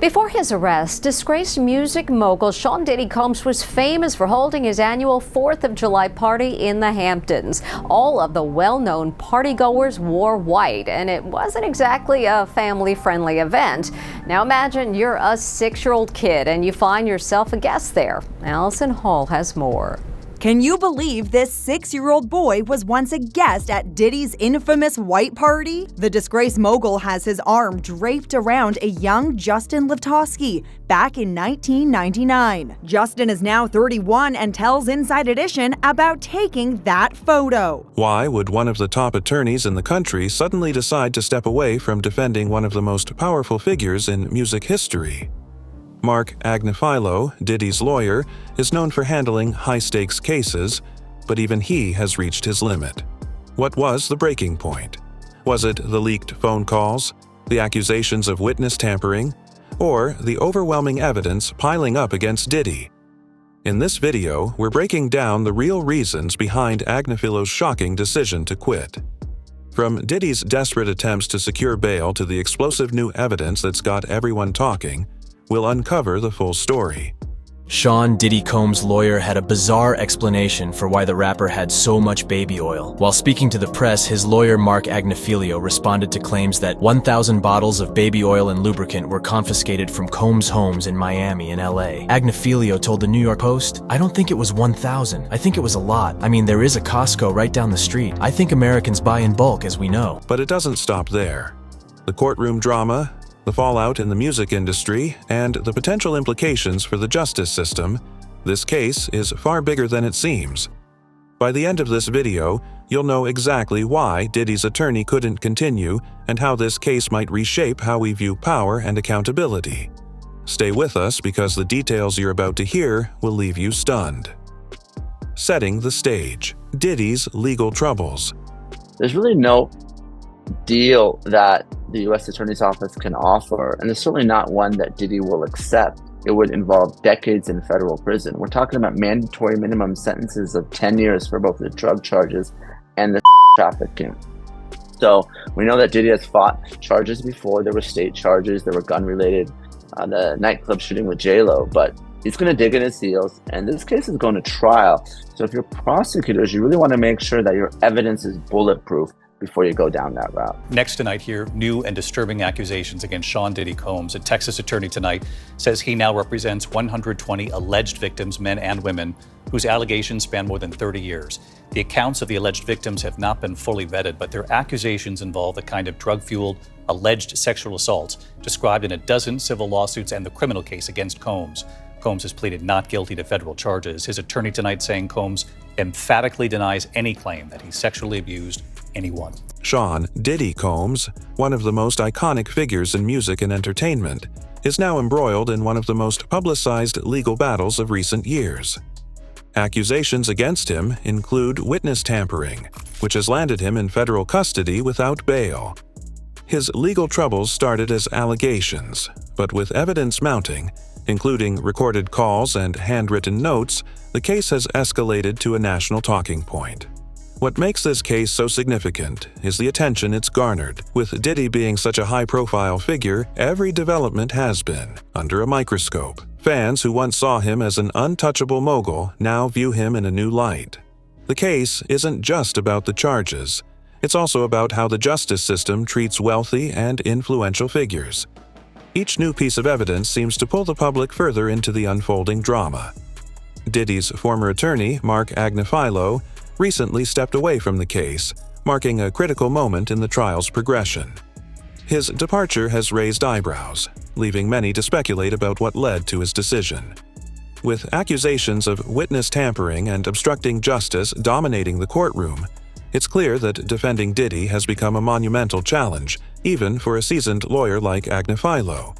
Before his arrest, disgraced music mogul Sean Diddy Combs was famous for holding his annual 4th of July party in the Hamptons. All of the well-known partygoers wore white, and it wasn't exactly a family-friendly event. Now imagine you're a 6-year-old kid and you find yourself a guest there. Allison Hall has more. Can you believe this 6-year-old boy was once a guest at Diddy's infamous white party? The disgraced mogul has his arm draped around a young Justin Livtowski back in 1999. Justin is now 31 and tells Inside Edition about taking that photo. Why would one of the top attorneys in the country suddenly decide to step away from defending one of the most powerful figures in music history? Mark Agnifilo, Diddy's lawyer, is known for handling high-stakes cases, but even he has reached his limit. What was the breaking point? Was it the leaked phone calls, the accusations of witness tampering, or the overwhelming evidence piling up against Diddy? In this video, we're breaking down the real reasons behind Agnifilo's shocking decision to quit. From Diddy's desperate attempts to secure bail to the explosive new evidence that's got everyone talking, we'll uncover the full story. Sean Diddy Combs' lawyer had a bizarre explanation for why the rapper had so much baby oil. While speaking to the press, his lawyer Mark Agnifilo responded to claims that 1,000 bottles of baby oil and lubricant were confiscated from Combs' homes in Miami and LA. Agnifilo told the New York Post, "I don't think it was 1,000. I think it was a lot. I mean, there is a Costco right down the street. I think Americans buy in bulk, as we know." But it doesn't stop there. The courtroom drama, the fallout in the music industry, and the potential implications for the justice system, this case is far bigger than it seems. By the end of this video, you'll know exactly why Diddy's attorney couldn't continue and how this case might reshape how we view power and accountability. Stay with us because the details you're about to hear will leave you stunned. Setting the stage: Diddy's legal troubles. There's really no deal that the U.S. Attorney's Office can offer, and it's certainly not one that Diddy will accept. It would involve decades in federal prison. We're talking about mandatory minimum sentences of 10 years for both the drug charges and the trafficking. So we know that Diddy has fought charges before. There were state charges, there were gun-related, the nightclub shooting with J-Lo, but he's going to dig in his heels, and this case is going to trial. So if you're prosecutors, you really want to make sure that your evidence is bulletproof before you go down that route. Next tonight here, new and disturbing accusations against Sean Diddy Combs. A Texas attorney tonight says he now represents 120 alleged victims, men and women, whose allegations span more than 30 years. The accounts of the alleged victims have not been fully vetted, but their accusations involve the kind of drug-fueled, alleged sexual assaults described in a dozen civil lawsuits and the criminal case against Combs. Combs has pleaded not guilty to federal charges. His attorney tonight saying Combs emphatically denies any claim that he sexually abused anyone. Sean Diddy Combs, one of the most iconic figures in music and entertainment, is now embroiled in one of the most publicized legal battles of recent years. Accusations against him include witness tampering, which has landed him in federal custody without bail. His legal troubles started as allegations, but with evidence mounting, including recorded calls and handwritten notes, the case has escalated to a national talking point. What makes this case so significant is the attention it's garnered. With Diddy being such a high-profile figure, every development has been under a microscope. Fans who once saw him as an untouchable mogul now view him in a new light. The case isn't just about the charges. It's also about how the justice system treats wealthy and influential figures. Each new piece of evidence seems to pull the public further into the unfolding drama. Diddy's former attorney, Mark Agnifilo, recently stepped away from the case, marking a critical moment in the trial's progression. His departure has raised eyebrows, leaving many to speculate about what led to his decision. With accusations of witness tampering and obstructing justice dominating the courtroom, it's clear that defending Diddy has become a monumental challenge, even for a seasoned lawyer like Agnifilo.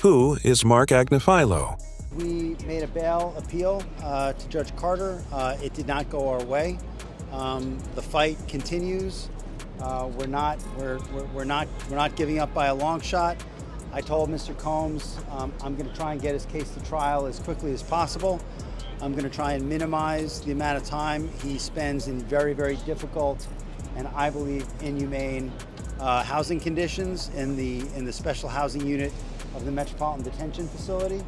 Who is Mark Agnifilo? We made a bail appeal to Judge Carter. It did not go our way. The fight continues. We're not giving up by a long shot. I told Mr. Combs I'm going to try and get his case to trial as quickly as possible. I'm going to try and minimize the amount of time he spends in very, very difficult and I believe inhumane housing conditions in the special housing unit of the Metropolitan Detention Facility,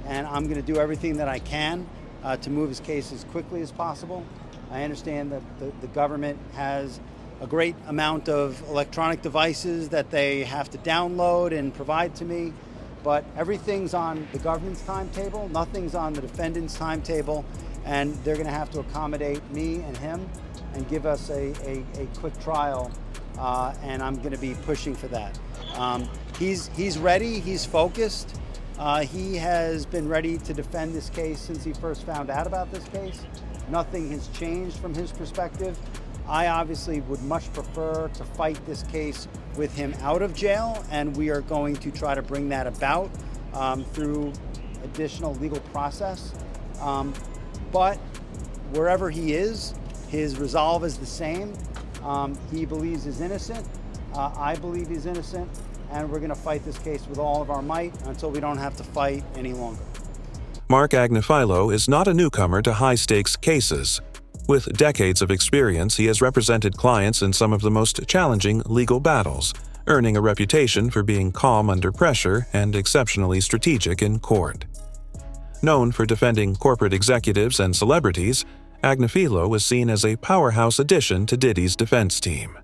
and I'm going to do everything that I can to move his case as quickly as possible. I understand that the government has a great amount of electronic devices that they have to download and provide to me, but everything's on the government's timetable, nothing's on the defendant's timetable, and they're going to have to accommodate me and him and give us a quick trial, and I'm going to be pushing for that. He's ready, he's focused. He has been ready to defend this case since he first found out about this case. Nothing has changed from his perspective. I obviously would much prefer to fight this case with him out of jail, and we are going to try to bring that about through additional legal process. But wherever he is, his resolve is the same. He believes he's innocent. I believe he's innocent, and we're going to fight this case with all of our might until we don't have to fight any longer. Mark Agnifilo is not a newcomer to high-stakes cases. With decades of experience, he has represented clients in some of the most challenging legal battles, earning a reputation for being calm under pressure and exceptionally strategic in court. Known for defending corporate executives and celebrities, Agnifilo was seen as a powerhouse addition to Diddy's defense team.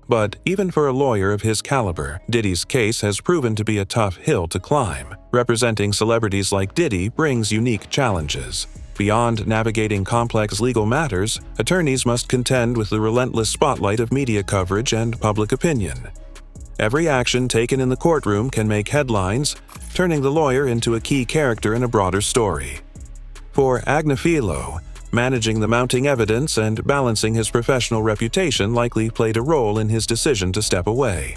But even for a lawyer of his caliber, Diddy's case has proven to be a tough hill to climb. Representing celebrities like Diddy brings unique challenges. Beyond navigating complex legal matters, attorneys must contend with the relentless spotlight of media coverage and public opinion. Every action taken in the courtroom can make headlines, turning the lawyer into a key character in a broader story. For Agnifilo, managing the mounting evidence and balancing his professional reputation likely played a role in his decision to step away.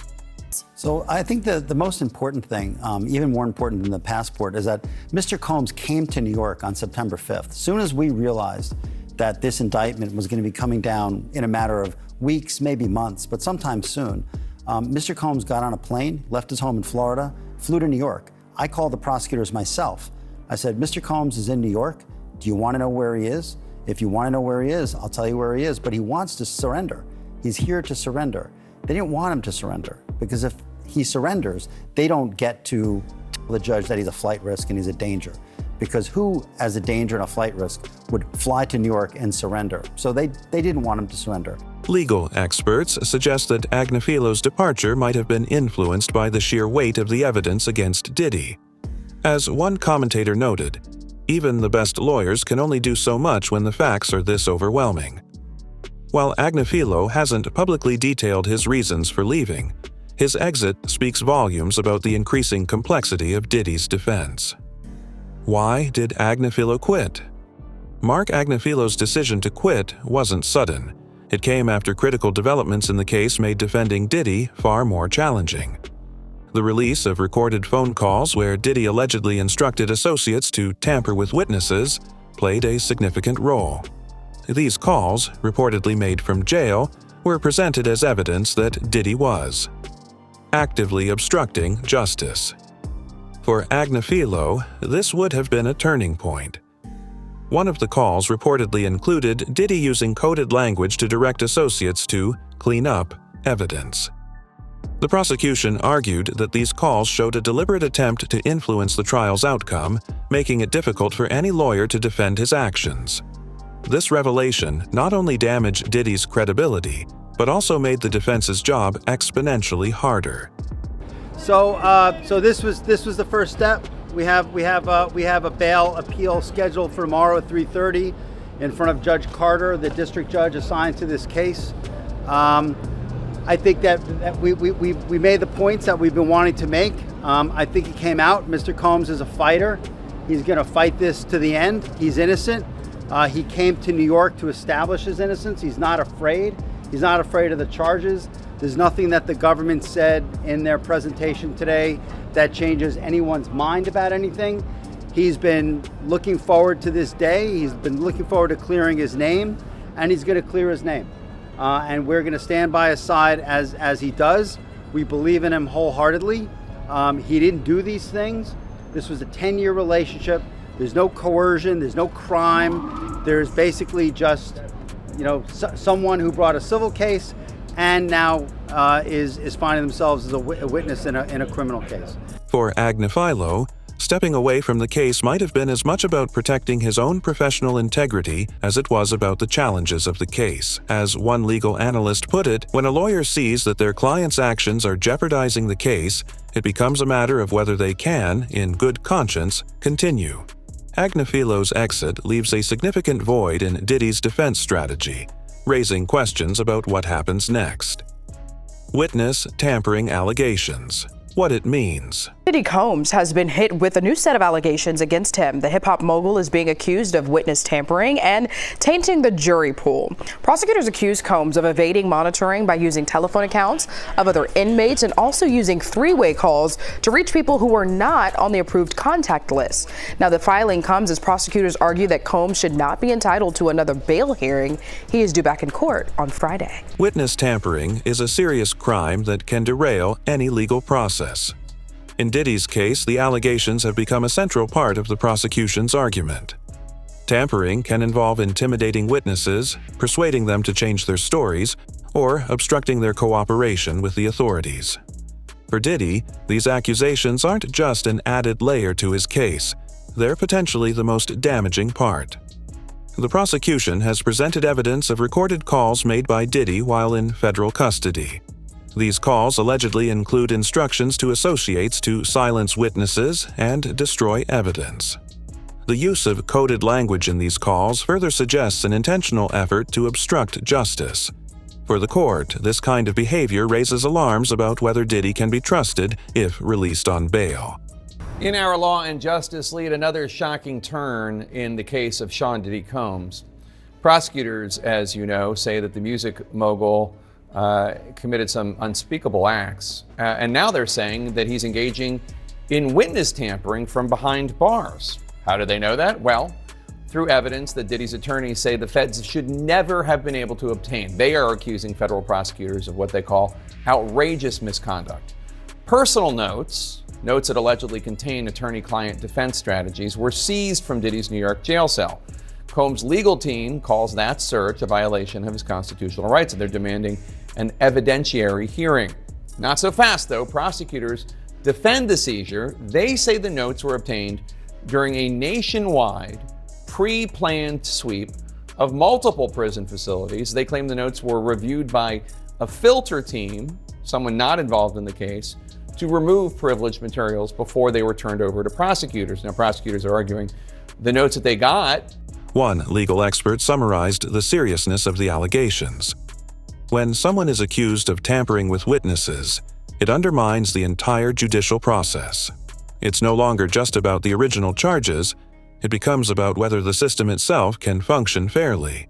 So I think the most important thing, even more important than the passport, is that Mr. Combs came to New York on September 5th. As soon as we realized that this indictment was going to be coming down in a matter of weeks, maybe months, but sometime soon, Mr. Combs got on a plane, left his home in Florida, flew to New York. I called the prosecutors myself. I said, Mr. Combs is in New York. Do you want to know where he is? If you want to know where he is, I'll tell you where he is, but he wants to surrender. He's here to surrender. They didn't want him to surrender because if he surrenders, they don't get to tell the judge that he's a flight risk and he's a danger. Because who, as a danger and a flight risk, would fly to New York and surrender? So they didn't want him to surrender. Legal experts suggest that Agnifilo's departure might have been influenced by the sheer weight of the evidence against Diddy. As one commentator noted, even the best lawyers can only do so much when the facts are this overwhelming. While Agnifilo hasn't publicly detailed his reasons for leaving, his exit speaks volumes about the increasing complexity of Diddy's defense. Why did Agnifilo quit? Mark Agnifilo's decision to quit wasn't sudden. It came after critical developments in the case made defending Diddy far more challenging. The release of recorded phone calls where Diddy allegedly instructed associates to tamper with witnesses played a significant role. These calls, reportedly made from jail, were presented as evidence that Diddy was actively obstructing justice. For Agnifilo, this would have been a turning point. One of the calls reportedly included Diddy using coded language to direct associates to clean up evidence. The prosecution argued that these calls showed a deliberate attempt to influence the trial's outcome, making it difficult for any lawyer to defend his actions. This revelation not only damaged Diddy's credibility, but also made the defense's job exponentially harder. So this was the first step. We have a bail appeal scheduled for tomorrow at 3:30 in front of Judge Carter, the district judge assigned to this case. I think that we made the points that we've been wanting to make. I think it came out. Mr. Combs is a fighter. He's going to fight this to the end. He's innocent. He came to New York to establish his innocence. He's not afraid. He's not afraid of the charges. There's nothing that the government said in their presentation today that changes anyone's mind about anything. He's been looking forward to this day. He's been looking forward to clearing his name, and he's going to clear his name. And we're going to stand by his side as he does. We believe in him wholeheartedly. He didn't do these things. This was a 10-year relationship. There's no coercion. There's no crime. There's basically just, someone who brought a civil case and now is finding themselves as a witness in a criminal case. For Agnifilo, stepping away from the case might have been as much about protecting his own professional integrity as it was about the challenges of the case. As one legal analyst put it, when a lawyer sees that their client's actions are jeopardizing the case, it becomes a matter of whether they can, in good conscience, continue. Agnifilo's exit leaves a significant void in Diddy's defense strategy, raising questions about what happens next. Witness tampering allegations. What it means. Diddy Combs has been hit with a new set of allegations against him. The hip-hop mogul is being accused of witness tampering and tainting the jury pool. Prosecutors accuse Combs of evading monitoring by using telephone accounts of other inmates and also using three-way calls to reach people who were not on the approved contact list. Now, the filing comes as prosecutors argue that Combs should not be entitled to another bail hearing. He is due back in court on Friday. Witness tampering is a serious crime that can derail any legal process. In Diddy's case, the allegations have become a central part of the prosecution's argument. Tampering can involve intimidating witnesses, persuading them to change their stories, or obstructing their cooperation with the authorities. For Diddy, these accusations aren't just an added layer to his case, they're potentially the most damaging part. The prosecution has presented evidence of recorded calls made by Diddy while in federal custody. These calls allegedly include instructions to associates to silence witnesses and destroy evidence. The use of coded language in these calls further suggests an intentional effort to obstruct justice. For the court, this kind of behavior raises alarms about whether Diddy can be trusted if released on bail. In our Law and Justice lead, another shocking turn in the case of Sean Diddy Combs. Prosecutors, as you know, say that the music mogul committed some unspeakable acts, and now they're saying that he's engaging in witness tampering from behind bars. How do they know that? Well, through evidence that Diddy's attorneys say the feds should never have been able to obtain. They are accusing federal prosecutors of what they call outrageous misconduct. Personal notes that allegedly contain attorney-client defense strategies, were seized from Diddy's New York jail cell. Combs' legal team calls that search a violation of his constitutional rights, and they're demanding an evidentiary hearing. Not so fast, though. Prosecutors defend the seizure. They say the notes were obtained during a nationwide, pre-planned sweep of multiple prison facilities. They claim the notes were reviewed by a filter team, someone not involved in the case, to remove privileged materials before they were turned over to prosecutors. Now, prosecutors are arguing the notes that they got. One legal expert summarized the seriousness of the allegations. When someone is accused of tampering with witnesses, it undermines the entire judicial process. It's no longer just about the original charges, it becomes about whether the system itself can function fairly.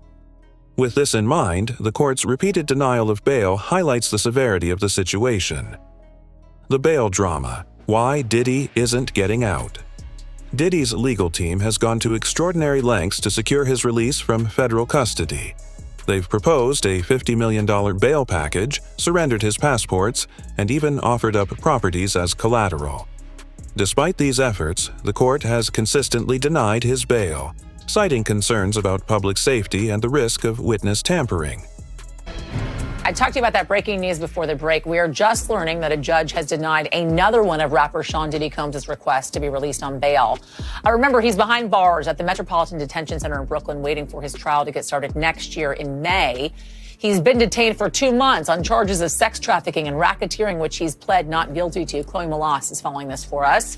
With this in mind, the court's repeated denial of bail highlights the severity of the situation. The bail drama: why Diddy isn't getting out. Diddy's legal team has gone to extraordinary lengths to secure his release from federal custody. They've proposed a $50 million bail package, surrendered his passports, and even offered up properties as collateral. Despite these efforts, the court has consistently denied his bail, citing concerns about public safety and the risk of witness tampering. I talked to you about that breaking news before the break. We are just learning that a judge has denied another one of rapper Sean Diddy Combs' requests to be released on bail. Remember, he's behind bars at the Metropolitan Detention Center in Brooklyn, waiting for his trial to get started next year in May. He's been detained for 2 months on charges of sex trafficking and racketeering, which he's pled not guilty to. Chloe Malas is following this for us.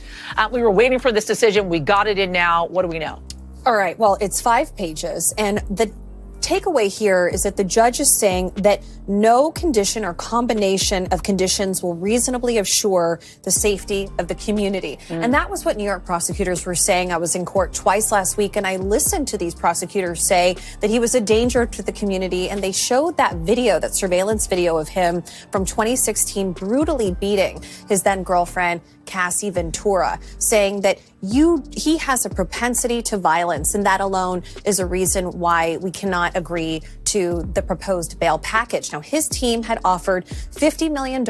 We were waiting for this decision. We got it in now. What do we know? All right. Well, it's 5 pages, and the takeaway here is that the judge is saying that no condition or combination of conditions will reasonably assure the safety of the community. And that was what New York prosecutors were saying. I was in court twice last week, and I listened to these prosecutors say that he was a danger to the community. And they showed that video, that surveillance video of him from 2016, brutally beating his then girlfriend, Cassie Ventura, saying that he has a propensity to violence, and that alone is a reason why we cannot agree to the proposed bail package. Now, his team had offered $50 million,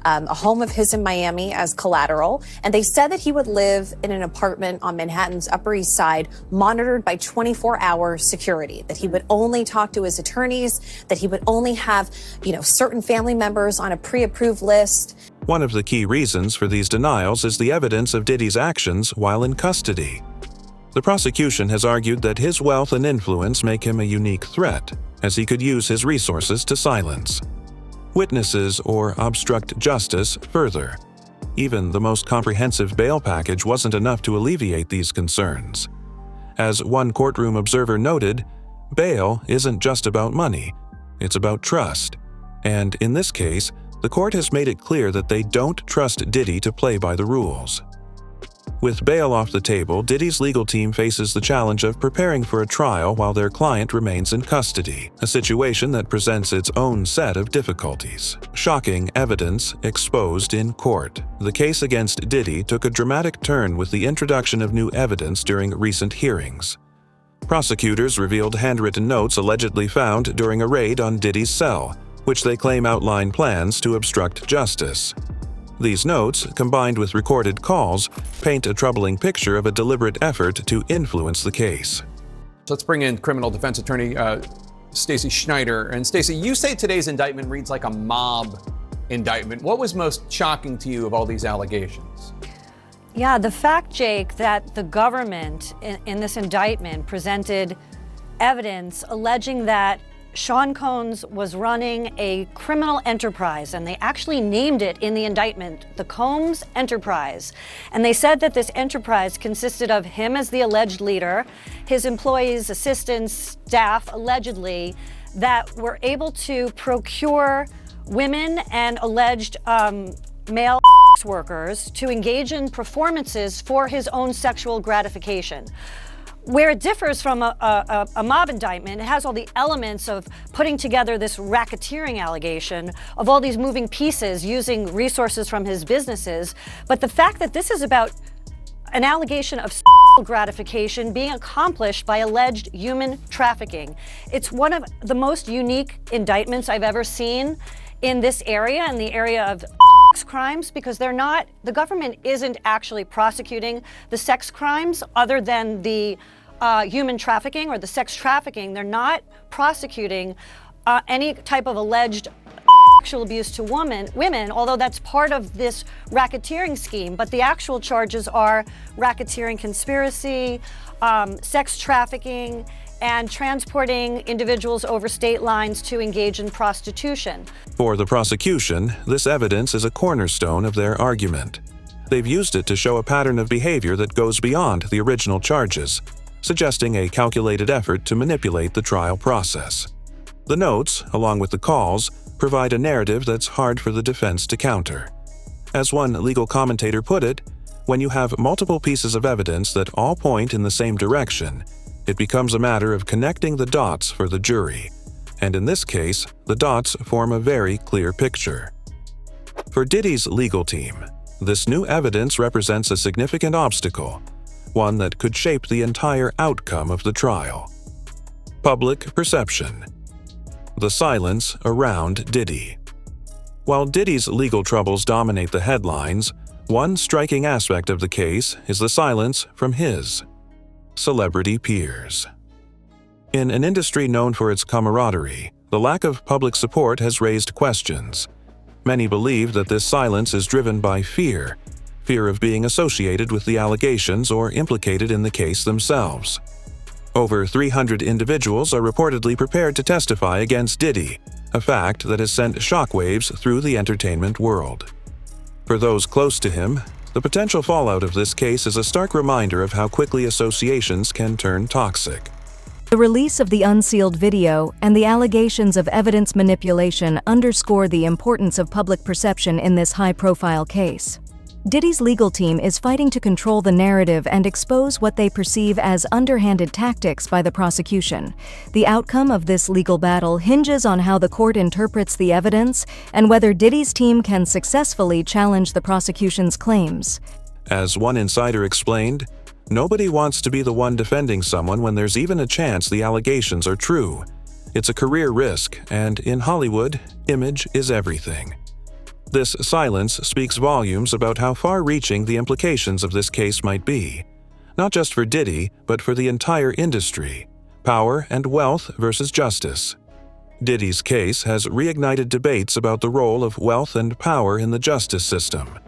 a home of his in Miami as collateral, and they said that he would live in an apartment on Manhattan's Upper East Side, monitored by 24-hour security, that he would only talk to his attorneys, that he would only have, certain family members on a pre-approved list. One of the key reasons for these denials is the evidence of Diddy's actions while in custody. The prosecution has argued that his wealth and influence make him a unique threat, as he could use his resources to silence witnesses or obstruct justice further. Even the most comprehensive bail package wasn't enough to alleviate these concerns. As one courtroom observer noted, bail isn't just about money, it's about trust. And in this case, the court has made it clear that they don't trust Diddy to play by the rules. With bail off the table, Diddy's legal team faces the challenge of preparing for a trial while their client remains in custody, a situation that presents its own set of difficulties. Shocking evidence exposed in court. The case against Diddy took a dramatic turn with the introduction of new evidence during recent hearings. Prosecutors revealed handwritten notes allegedly found during a raid on Diddy's cell, which they claim outline plans to obstruct justice. These notes, combined with recorded calls, paint a troubling picture of a deliberate effort to influence the case. Let's bring in criminal defense attorney Stacey Schneider. And Stacey, you say today's indictment reads like a mob indictment. What was most shocking to you of all these allegations? Yeah, the fact, Jake, that the government in this indictment presented evidence alleging that Sean Combs was running a criminal enterprise, and they actually named it in the indictment, the Combs Enterprise. And they said that this enterprise consisted of him as the alleged leader, his employees, assistants, staff, allegedly, that were able to procure women and alleged male workers to engage in performances for his own sexual gratification. Where it differs from a mob indictment, it has all the elements of putting together this racketeering allegation of all these moving pieces using resources from his businesses. But the fact that this is about an allegation of sexual gratification being accomplished by alleged human trafficking. It's one of the most unique indictments I've ever seen in this area, in the area of crimes, because the government isn't actually prosecuting the sex crimes other than the human trafficking or the sex trafficking. They're not prosecuting any type of alleged sexual abuse to women, although that's part of this racketeering scheme. But the actual charges are racketeering conspiracy, sex trafficking, and transporting individuals over state lines to engage in prostitution. For the prosecution, this evidence is a cornerstone of their argument. They've used it to show a pattern of behavior that goes beyond the original charges, suggesting a calculated effort to manipulate the trial process. The notes, along with the calls, provide a narrative that's hard for the defense to counter. As one legal commentator put it, when you have multiple pieces of evidence that all point in the same direction, it becomes a matter of connecting the dots for the jury. And in this case, the dots form a very clear picture. For Diddy's legal team, this new evidence represents a significant obstacle, one that could shape the entire outcome of the trial. Public perception. The silence around Diddy. While Diddy's legal troubles dominate the headlines, one striking aspect of the case is the silence from his celebrity peers. In an industry known for its camaraderie, the lack of public support has raised questions. Many believe that this silence is driven by fear of being associated with the allegations or implicated in the case themselves. Over 300 individuals are reportedly prepared to testify against Diddy, a fact that has sent shockwaves through the entertainment world. For those close to him, the potential fallout of this case is a stark reminder of how quickly associations can turn toxic. The release of the unsealed video and the allegations of evidence manipulation underscore the importance of public perception in this high-profile case. Diddy's legal team is fighting to control the narrative and expose what they perceive as underhanded tactics by the prosecution. The outcome of this legal battle hinges on how the court interprets the evidence and whether Diddy's team can successfully challenge the prosecution's claims. As one insider explained, nobody wants to be the one defending someone when there's even a chance the allegations are true. It's a career risk, and in Hollywood, image is everything. This silence speaks volumes about how far-reaching the implications of this case might be, not just for Diddy, but for the entire industry. Power and wealth versus justice. Diddy's case has reignited debates about the role of wealth and power in the justice system.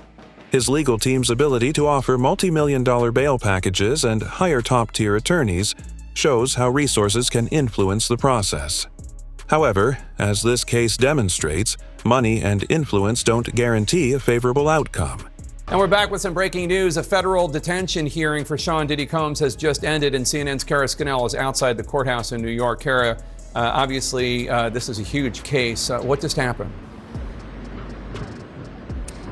His legal team's ability to offer multi-million-dollar bail packages and hire top-tier attorneys shows how resources can influence the process. However, as this case demonstrates, money and influence don't guarantee a favorable outcome. And we're back with some breaking news. A federal detention hearing for Sean Diddy Combs has just ended, and CNN's Kara Scannell is outside the courthouse in New York. Kara, obviously, this is a huge case. What just happened?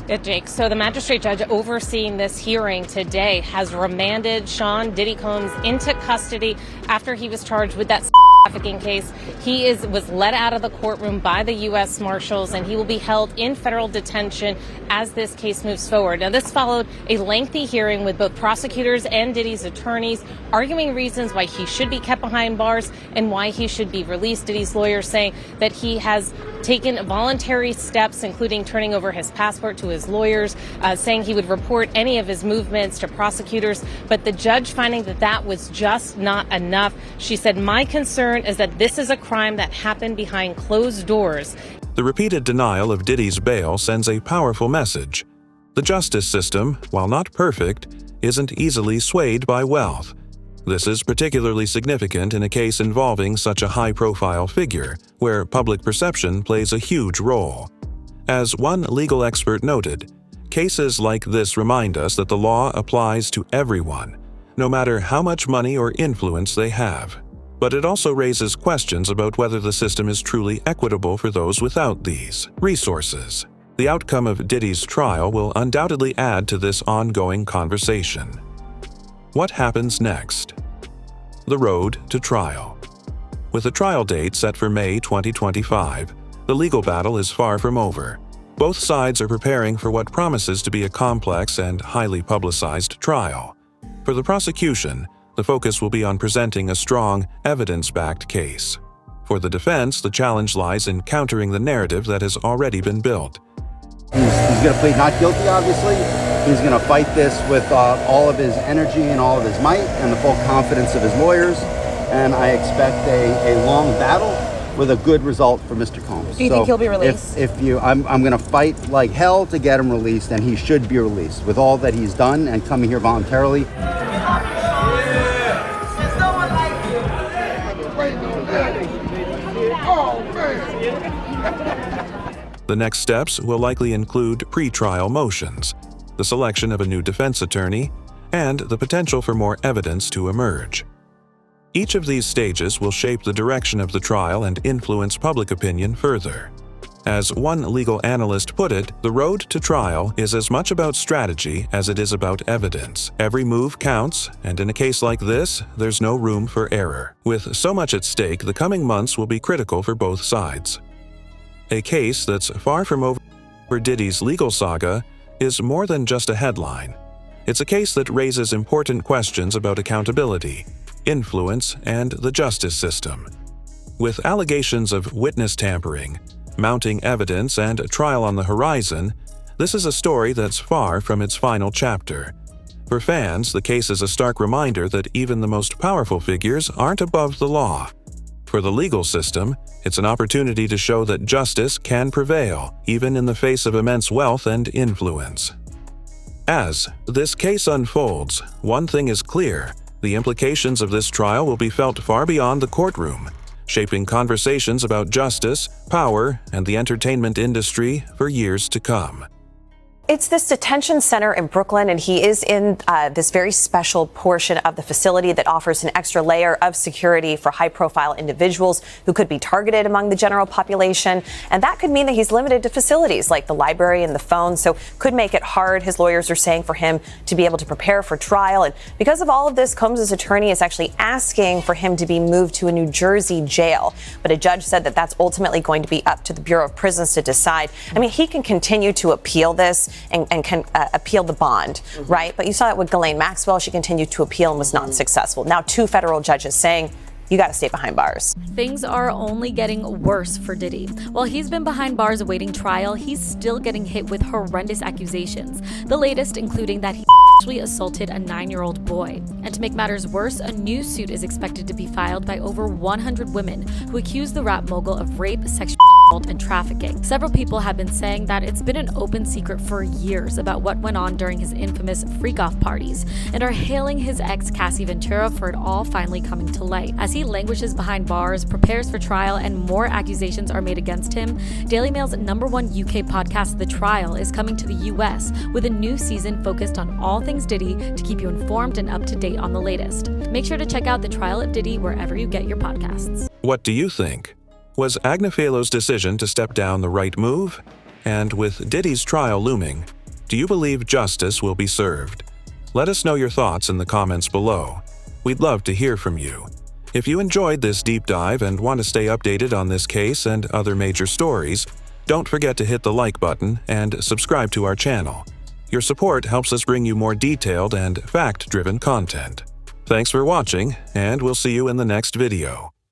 Yeah, Jake. So the magistrate judge overseeing this hearing today has remanded Sean Diddy Combs into custody after he was charged with that trafficking case. He was let out of the courtroom by the U.S. Marshals, and he will be held in federal detention as this case moves forward. Now, this followed a lengthy hearing with both prosecutors and Diddy's attorneys arguing reasons why he should be kept behind bars and why he should be released. Diddy's lawyers saying that he has taken voluntary steps, including turning over his passport to his lawyers, saying he would report any of his movements to prosecutors. But the judge finding that that was just not enough. She said, "My concern is that this is a crime that happened behind closed doors." The repeated denial of Diddy's bail sends a powerful message. The justice system, while not perfect, isn't easily swayed by wealth. This is particularly significant in a case involving such a high-profile figure, where public perception plays a huge role. As one legal expert noted, cases like this remind us that the law applies to everyone, no matter how much money or influence they have. But it also raises questions about whether the system is truly equitable for those without these resources. The outcome of Diddy's trial will undoubtedly add to this ongoing conversation. What happens next? The road to trial. With a trial date set for May 2025, the legal battle is far from over. Both sides are preparing for what promises to be a complex and highly publicized trial. For the prosecution, the focus will be on presenting a strong, evidence-backed case. For the defense, the challenge lies in countering the narrative that has already been built. He's going to plead not guilty, obviously. He's going to fight this with all of his energy and all of his might and the full confidence of his lawyers. And I expect a long battle with a good result for Mr. Combs. Do you think he'll be released? I'm going to fight like hell to get him released, and he should be released with all that he's done and coming here voluntarily. The next steps will likely include pre-trial motions, the selection of a new defense attorney, and the potential for more evidence to emerge. Each of these stages will shape the direction of the trial and influence public opinion further. As one legal analyst put it, the road to trial is as much about strategy as it is about evidence. Every move counts, and in a case like this, there's no room for error. With so much at stake, the coming months will be critical for both sides. A case that's far from over Diddy's legal saga is more than just a headline. It's a case that raises important questions about accountability, influence, and the justice system. With allegations of witness tampering, mounting evidence, and a trial on the horizon, this is a story that's far from its final chapter. For fans, the case is a stark reminder that even the most powerful figures aren't above the law. For the legal system, it's an opportunity to show that justice can prevail, even in the face of immense wealth and influence. As this case unfolds, one thing is clear: the implications of this trial will be felt far beyond the courtroom, shaping conversations about justice, power, and the entertainment industry for years to come. It's this detention center in Brooklyn, and he is in this very special portion of the facility that offers an extra layer of security for high-profile individuals who could be targeted among the general population. And that could mean that he's limited to facilities like the library and the phone, so could make it hard, his lawyers are saying, for him to be able to prepare for trial. And because of all of this, Combs' attorney is actually asking for him to be moved to a New Jersey jail. But a judge said that that's ultimately going to be up to the Bureau of Prisons to decide. I mean, he can continue to appeal this and can appeal the bond, right? But you saw that with Ghislaine Maxwell. She continued to appeal and was not successful. Now 2 federal judges saying, you got to stay behind bars. Things are only getting worse for Diddy. While he's been behind bars awaiting trial, he's still getting hit with horrendous accusations. The latest including that he sexually assaulted a 9-year-old boy. And to make matters worse, a new suit is expected to be filed by over 100 women who accuse the rap mogul of rape, sexual assault, and trafficking. Several people have been saying that it's been an open secret for years about what went on during his infamous freak-off parties, and are hailing his ex Cassie Ventura for it all finally coming to light. As he languishes behind bars, prepares for trial, and more accusations are made against him, Daily Mail's #1 UK podcast, The Trial, is coming to the US with a new season focused on all things Diddy to keep you informed and up to date on the latest. Make sure to check out The Trial of Diddy wherever you get your podcasts. What do you think? Was Agnafilo's decision to step down the right move? And with Diddy's trial looming, do you believe justice will be served? Let us know your thoughts in the comments below. We'd love to hear from you. If you enjoyed this deep dive and want to stay updated on this case and other major stories, don't forget to hit the like button and subscribe to our channel. Your support helps us bring you more detailed and fact-driven content. Thanks for watching, and we'll see you in the next video.